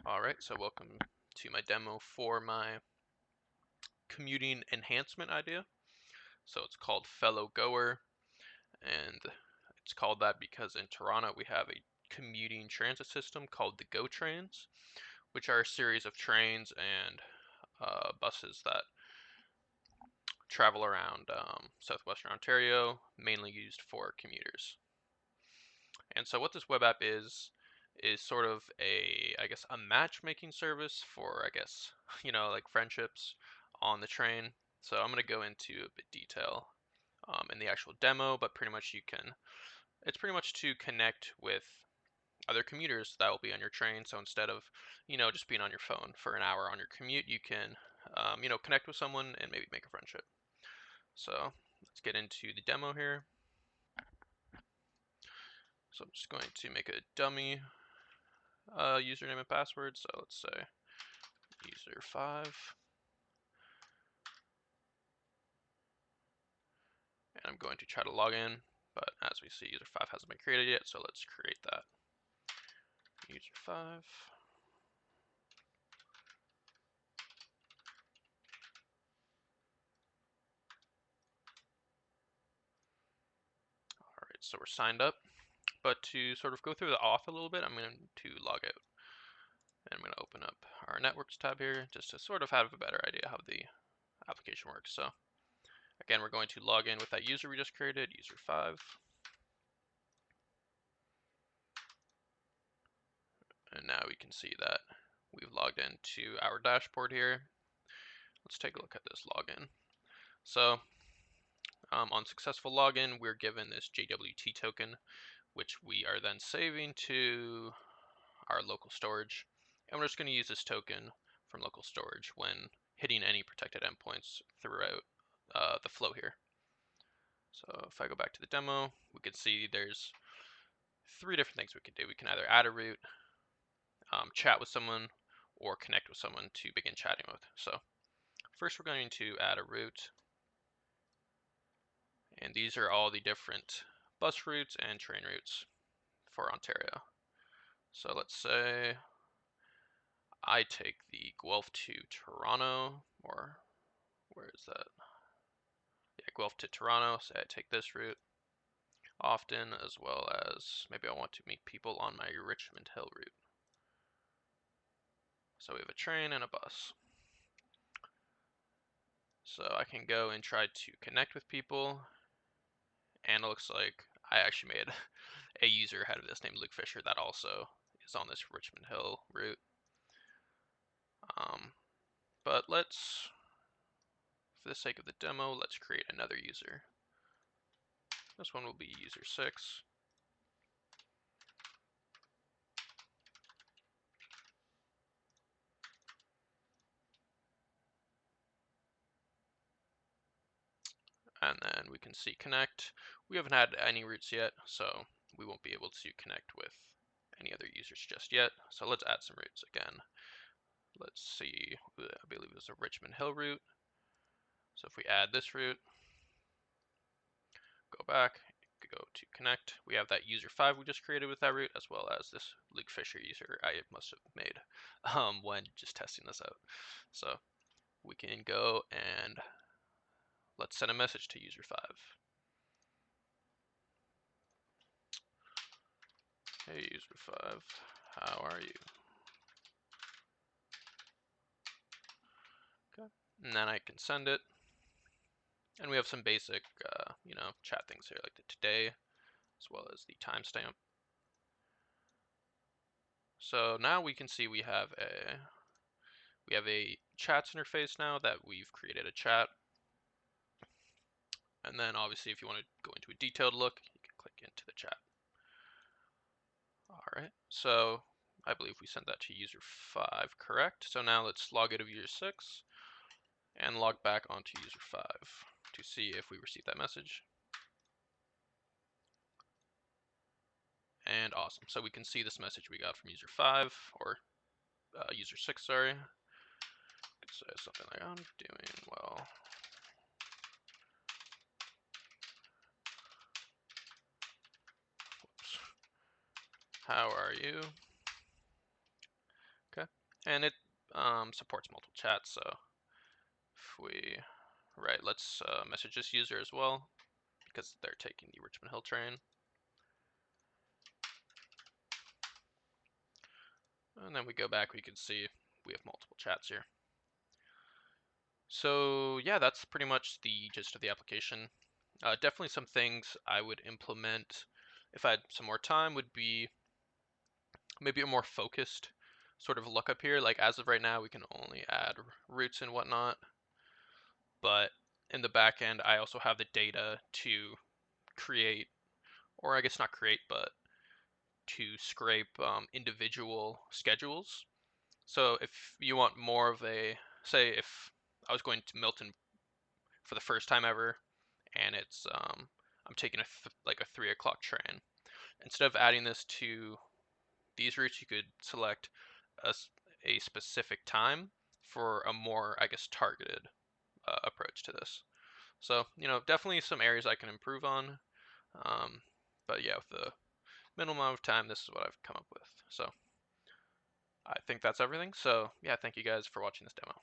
Alright, so welcome to my demo for my commuting enhancement idea. So it's called FellowGOer, and it's called that because in Toronto we have a commuting transit system called the GO trains, which are a series of trains and buses that travel around southwestern Ontario, mainly used for commuters. And so what this web app is sort of I guess, a matchmaking service for, I guess, like friendships on the train. So I'm going to go into a bit detail in the actual demo, but pretty much it's pretty much to connect with other commuters that will be on your train. So instead of, just being on your phone for an hour on your commute, you can, connect with someone and maybe make a friendship. So let's get into the demo here. So I'm just going to make a dummy username and password. So let's say user5. And I'm going to try to log in, but as we see, user5 hasn't been created yet, so let's create that. User5. Alright, so we're signed up, but to sort of go through the auth a little bit, I'm going to log out. And I'm going to open up our networks tab here, just to sort of have a better idea how the application works. So again, we're going to log in with that user we just created, user5. And now we can see that we've logged into our dashboard here. Let's take a look at this login. So on successful login, we're given this JWT token, which we are then saving to our local storage. And we're just going to use this token from local storage when hitting any protected endpoints throughout the flow here. So if I go back to the demo, we can see there's 3 different things we can do. We can either add a route, chat with someone, or connect with someone to begin chatting with. So first we're going to add a route. And these are all the different bus routes and train routes for Ontario. So let's say I take the Guelph to Toronto, or where is that? Yeah, Guelph to Toronto. Say I take this route often, as well as maybe I want to meet people on my Richmond Hill route. So we have a train and a bus. So I can go and try to connect with people, and it looks like I actually made a user ahead of this named Luke Fisher that also is on this Richmond Hill route. But let's, for the sake of the demo, let's create another user. This one will be user 6. And then we can see connect. We haven't had any routes yet, so we won't be able to connect with any other users just yet. So let's add some routes again. Let's see, I believe it was a Richmond Hill route. So if we add this route, go back, go to connect. We have that user 5 we just created with that route, as well as this Luke Fisher user I must have made when just testing this out. So we can go and let's send a message to user 5. Hey user 5, how are you? Okay. And then I can send it. And we have some basic, chat things here, like the today, as well as the timestamp. So now we can see we have a chats interface now that we've created a chat. And then obviously if you want to go into a detailed look, you can click into the chat. Alright, so I believe we sent that to user 5, correct? So now let's log out of user 6 and log back onto user 5 to see if we received that message. And awesome, so we can see this message we got from user 5, or user 6, sorry. It says something like, I'm doing well. Whoops. How are you? Okay, and it supports multiple chats. So if we let's message this user as well because they're taking the Richmond Hill train. And then we go back, we can see we have multiple chats here. So yeah, that's pretty much the gist of the application. Definitely some things I would implement if I had some more time would be maybe a more focused sort of lookup here. Like as of right now, we can only add routes and whatnot, but in the back end, I also have the data to create, or I guess not create, but to scrape individual schedules. So if you want more of a, say if I was going to Milton for the first time ever, and it's I'm taking like a 3 o'clock train. Instead of adding this to these routes, you could select a specific time for a more, I guess, targeted approach to this. So, definitely some areas I can improve on. Um, but yeah, with the minimum amount of time, this is what I've come up with. So I think that's everything. So yeah, thank you guys for watching this demo.